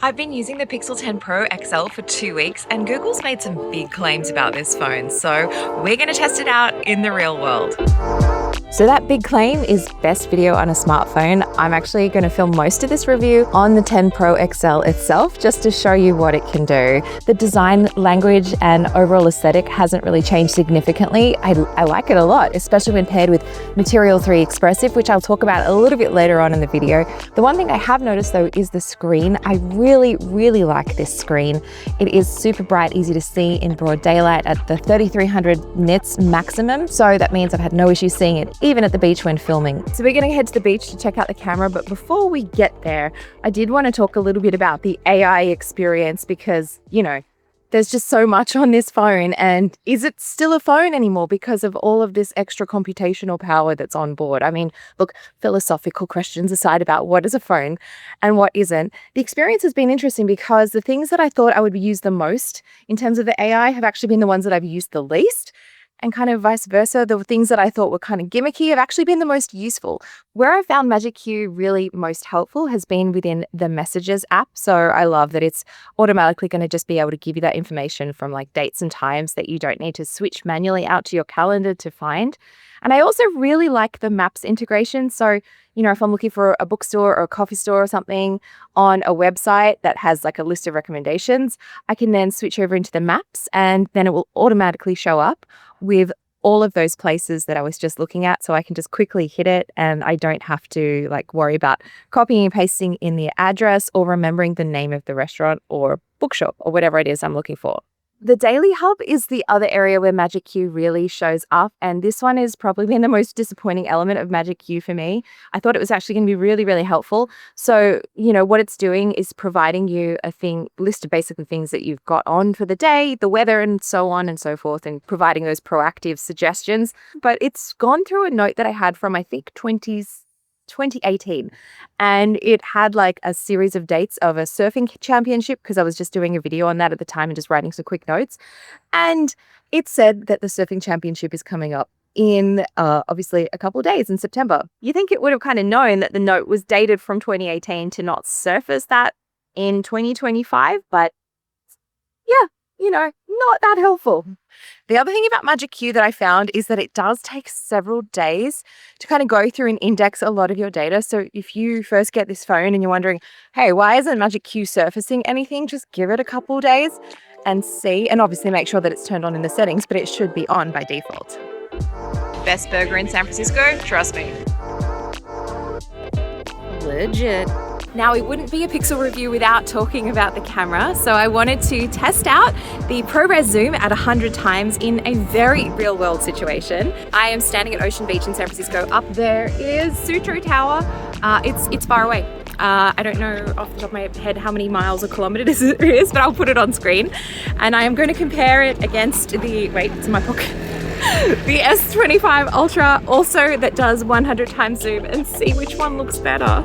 I've been using the Pixel 10 Pro XL for 2 weeks and Google's made some big claims about this phone, so we're going to test it out in the real world. So that big claim is best video on a smartphone. I'm actually going to film most of this review on the 10 Pro XL itself just to show you what it can do. The design, language and overall aesthetic hasn't really changed significantly. I like it a lot, especially when paired with Material 3 Expressive, which I'll talk about a little bit later on in the video. The one thing I have noticed though is the screen. I really like this screen. It is super bright, easy to see in broad daylight at the 3300 nits maximum. So that means I've had no issue seeing it even at the beach when filming. So we're going to head to the beach to check out the camera, but before we get there, I did want to talk a little bit about the AI experience because, you know, there's just so much on this phone, and is it still a phone anymore because of all of this extra computational power that's on board? I mean, look, philosophical questions aside about what is a phone and what isn't, the experience has been interesting because the things that I thought I would use the most in terms of the AI have actually been the ones that I've used the least. And kind of vice versa, the things that I thought were kind of gimmicky have actually been the most useful. Where I found Magic Q really most helpful has been within the Messages app. So I love that it's automatically going to just be able to give you that information from like dates and times that you don't need to switch manually out to your calendar to find. And I also really like the Maps integration. So, you know, if I'm looking for a bookstore or a coffee store or something on a website that has like a list of recommendations, I can then switch over into the Maps and then it will automatically show up with all of those places that I was just looking at. So I can just quickly hit it and I don't have to like worry about copying and pasting in the address or remembering the name of the restaurant or bookshop or whatever it is I'm looking for. The Daily Hub is the other area where Magic Q really shows up, and this one has probably been the most disappointing element of Magic Q for me. I thought it was actually going to be really helpful. So, you know, what it's doing is providing you a list of basically things that you've got on for the day, the weather and so on and so forth, and providing those proactive suggestions. But it's gone through a note that I had from, I think, 2018, and it had like a series of dates of a surfing championship because I was just doing a video on that at the time and just writing some quick notes, and it said that the surfing championship is coming up in obviously a couple of days in September. You think it would have kind of known that the note was dated from 2018 to not surface that in 2025, but yeah, you know, not that helpful. The other thing about Magic Q that I found is that it does take several days to kind of go through and index a lot of your data. So if you first get this phone and you're wondering, hey, why isn't Magic Q surfacing anything? Just give it a couple of days and see, and obviously make sure that it's turned on in the settings, but it should be on by default. Best burger in San Francisco? Trust me. Legit. Now, it wouldn't be a Pixel review without talking about the camera, so I wanted to test out the ProRes zoom at 100 times in a very real-world situation. I am standing at Ocean Beach in San Francisco. Up there is Sutro Tower. It's far away. I don't know off the top of my head how many miles or kilometers it is, but I'll put it on screen. And I am going to compare it against it's in my pocket. The S25 Ultra, also that does 100 times zoom, and see which one looks better.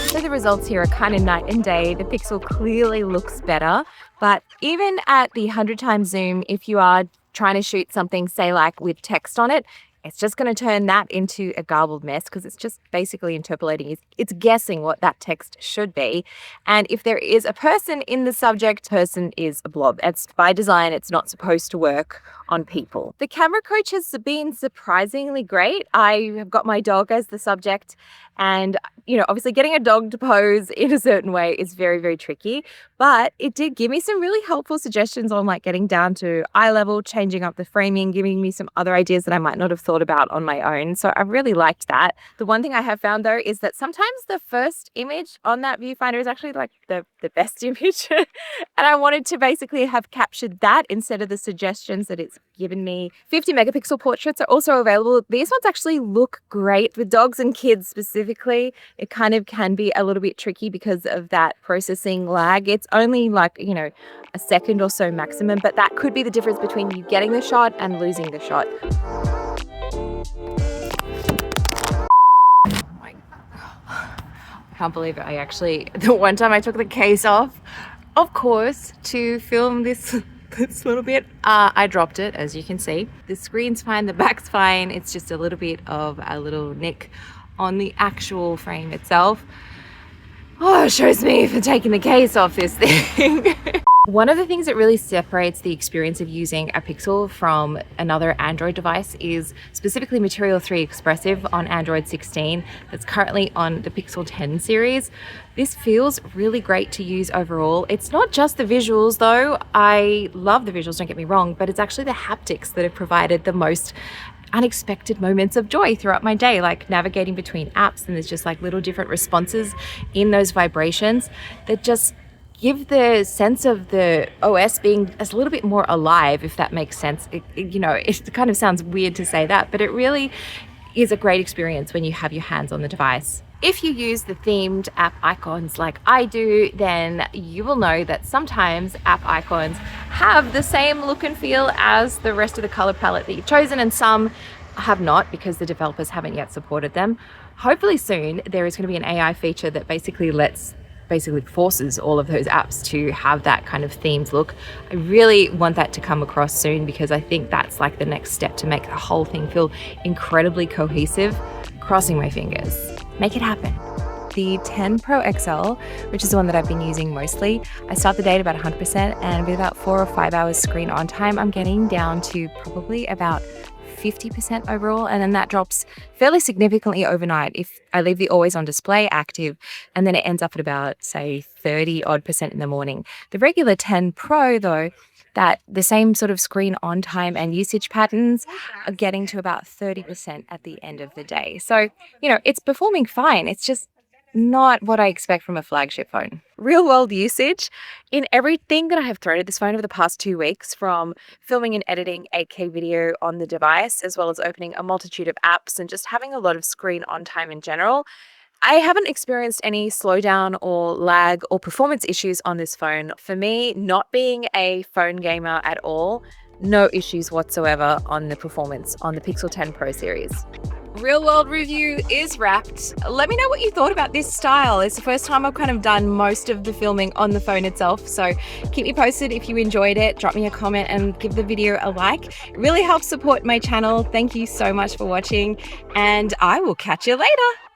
So the results here are kind of night and day. The Pixel clearly looks better, but even at the 100 times zoom, if you are trying to shoot something, say like with text on it, it's just going to turn that into a garbled mess because it's just basically interpolating. It's guessing what that text should be. And if there is a person in the subject, person is a blob. It's by design, it's not supposed to work on people. The camera coach has been surprisingly great. I have got my dog as the subject, and you know, obviously getting a dog to pose in a certain way is very tricky, but it did give me some really helpful suggestions on like getting down to eye level, changing up the framing, giving me some other ideas that I might not have thought about on my own. So I really liked that. The one thing I have found though is that sometimes the first image on that viewfinder is actually like the best image. And I wanted to basically have captured that instead of the suggestions that it's given me. 50 megapixel portraits are also available. These ones actually look great with dogs and kids specifically. It kind of can be a little bit tricky because of that processing lag. It's only like, you know, a second or so maximum, but that could be the difference between you getting the shot and losing the shot. I can't believe it. The one time I took the case off, of course, to film this little bit, I dropped it, as you can see. The screen's fine, the back's fine. It's just a little bit of a little nick on the actual frame itself. Oh, it shows me for taking the case off this thing. One of the things that really separates the experience of using a Pixel from another Android device is specifically Material 3 Expressive on Android 16 that's currently on the Pixel 10 series. This feels really great to use overall. It's not just the visuals though. I love the visuals, don't get me wrong, but it's actually the haptics that have provided the most unexpected moments of joy throughout my day, like navigating between apps, and there's just like little different responses in those vibrations that just give the sense of the OS being a little bit more alive, if that makes sense. It kind of sounds weird to say that, but it really is a great experience when you have your hands on the device. If you use the themed app icons like I do, then you will know that sometimes app icons have the same look and feel as the rest of the color palette that you've chosen, and some have not because the developers haven't yet supported them. Hopefully soon there is going to be an AI feature that basically forces all of those apps to have that kind of themed look. I really want that to come across soon because I think that's like the next step to make the whole thing feel incredibly cohesive. Crossing my fingers. Make it happen. The 10 Pro XL, which is the one that I've been using mostly, I start the day at about 100%, and with about 4 or 5 hours screen on time, I'm getting down to probably about 50% overall, and then that drops fairly significantly overnight if I leave the always on display active, and then it ends up at about, say, 30 odd percent in the morning. The regular 10 Pro though, that the same sort of screen on time and usage patterns are getting to about 30% at the end of the day. So, it's performing fine. It's just not what I expect from a flagship phone. Real world usage in everything that I have thrown at this phone over the past 2 weeks, from filming and editing 8K video on the device, as well as opening a multitude of apps and just having a lot of screen on time in general, I haven't experienced any slowdown or lag or performance issues on this phone. For me, not being a phone gamer at all, no issues whatsoever on the performance on the Pixel 10 Pro series. Real world review is wrapped. Let me know what you thought about this style. It's the first time I've kind of done most of the filming on the phone itself, so keep me posted if you enjoyed it. Drop me a comment and give the video a like. It really helps support my channel. Thank you so much for watching, and I will catch you later.